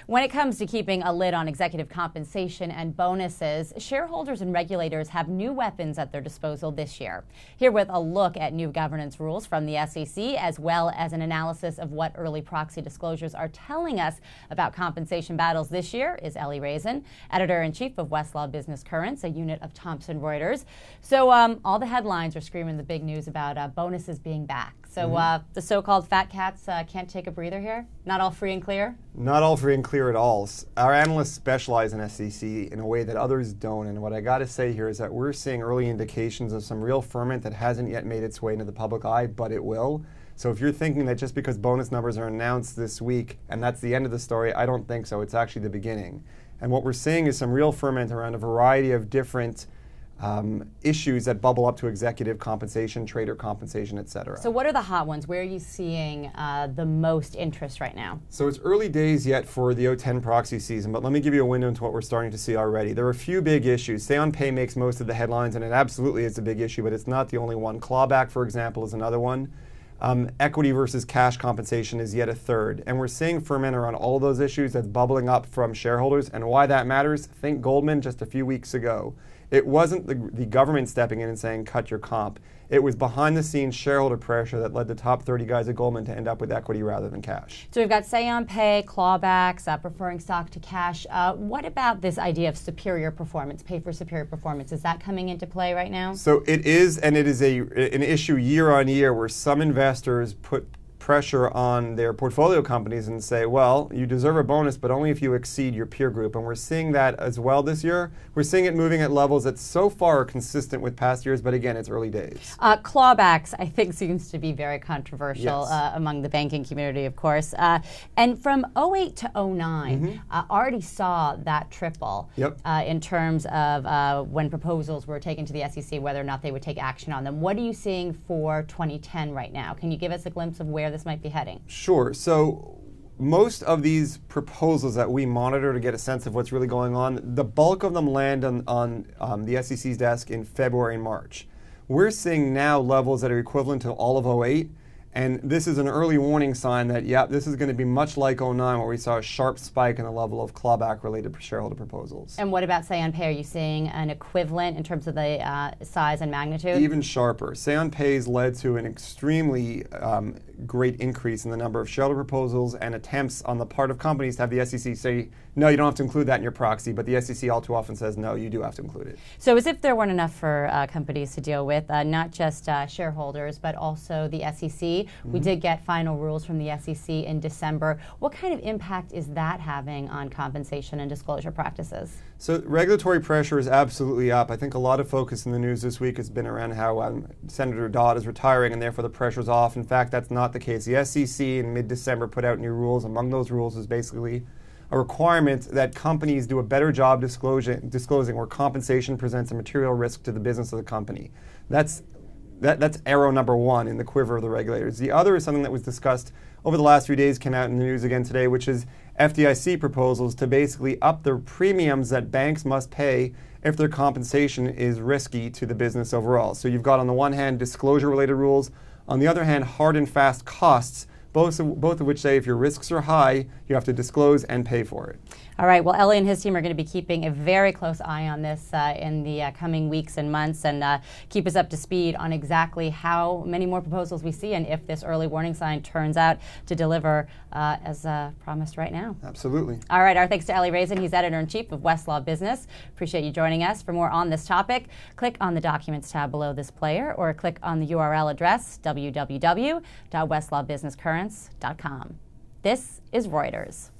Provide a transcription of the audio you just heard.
When it comes to keeping a lid on executive compensation and bonuses, shareholders and regulators have new weapons at their disposal this year. Here with a look at new governance rules from the SEC, as well as an analysis of what early proxy disclosures are telling us about compensation battles this year, is Ellie Raisin, editor-in-chief of Westlaw Business Currents, a unit of Thomson Reuters. So all the headlines are screaming the big news about bonuses being back. So the so-called fat cats can't take a breather here? Not all free and clear? Not all free and clear at all. Our analysts specialize in SEC in a way that others don't, and what I got to say here is that we're seeing early indications of some real ferment that hasn't yet made its way into the public eye, but it will. So if you're thinking that just because bonus numbers are announced this week and that's the end of the story, I don't think so. It's actually the beginning. And what we're seeing is some real ferment around a variety of different issues that bubble up to executive compensation, trader compensation, et cetera. So what are the hot ones? Where are you seeing the most interest right now? So it's early days yet for the 010 proxy season, but let me give you a window into what we're starting to see already. There are a few big issues. Say on pay makes most of the headlines, and it absolutely is a big issue, but it's not the only one. Clawback, for example, is another one. Equity versus cash compensation is yet a third. And we're seeing ferment around all of those issues that's bubbling up from shareholders. And why that matters, think Goldman just a few weeks ago. It wasn't the government stepping in and saying, cut your comp. It was behind the scenes shareholder pressure that led the top 30 guys at Goldman to end up with equity rather than cash. So we've got say on pay, clawbacks, preferring stock to cash. What about this idea of superior performance, pay for superior performance? Is that coming into play right now? So it is, and it is an issue year on year where some investors put pressure on their portfolio companies and say, well, you deserve a bonus, but only if you exceed your peer group. And we're seeing that as well this year. We're seeing it moving at levels that so far are consistent with past years, but again, it's early days. Clawbacks, I think, seems to be very controversial among the banking community, of course. And from 08 to 09, already saw that triple in terms of when proposals were taken to the SEC, whether or not they would take action on them. What are you seeing for 2010 right now? Can you give us a glimpse of where this might be heading? Sure. So most of these proposals that we monitor to get a sense of what's really going on, the bulk of them land on the SEC's desk in February and March. We're seeing now levels that are equivalent to all of 08. And this is an early warning sign that, this is going to be much like 09, where we saw a sharp spike in the level of clawback-related shareholder proposals. And what about say on pay? Are you seeing an equivalent in terms of the size and magnitude? Even sharper. Say on pay has led to an extremely great increase in the number of shareholder proposals and attempts on the part of companies to have the SEC say, no, you don't have to include that in your proxy, but the SEC all too often says, no, you do have to include it. So as if there weren't enough for companies to deal with, not just shareholders, but also the SEC. We did get final rules from the SEC in December. What kind of impact is that having on compensation and disclosure practices? So regulatory pressure is absolutely up. I think a lot of focus in the news this week has been around how Senator Dodd is retiring and therefore the pressure's off. In fact, that's not the case. The SEC in mid-December put out new rules. Among those rules is basically a requirement that companies do a better job disclosing where compensation presents a material risk to the business of the company. That's arrow number one in the quiver of the regulators. The other is something that was discussed over the last few days, came out in the news again today, which is FDIC proposals to basically up the premiums that banks must pay if their compensation is risky to the business overall. So you've got on the one hand disclosure-related rules, on the other hand hard and fast costs, both of which say if your risks are high, you have to disclose and pay for it. All right, well, Ellie and his team are going to be keeping a very close eye on this in the coming weeks and months, and keep us up to speed on exactly how many more proposals we see and if this early warning sign turns out to deliver as promised right now. Absolutely. All right, our thanks to Ellie Raisin. He's editor-in-chief of Westlaw Business. Appreciate you joining us. For more on this topic, click on the Documents tab below this player or click on the URL address www.westlawbusinesscurrents.com. This is Reuters.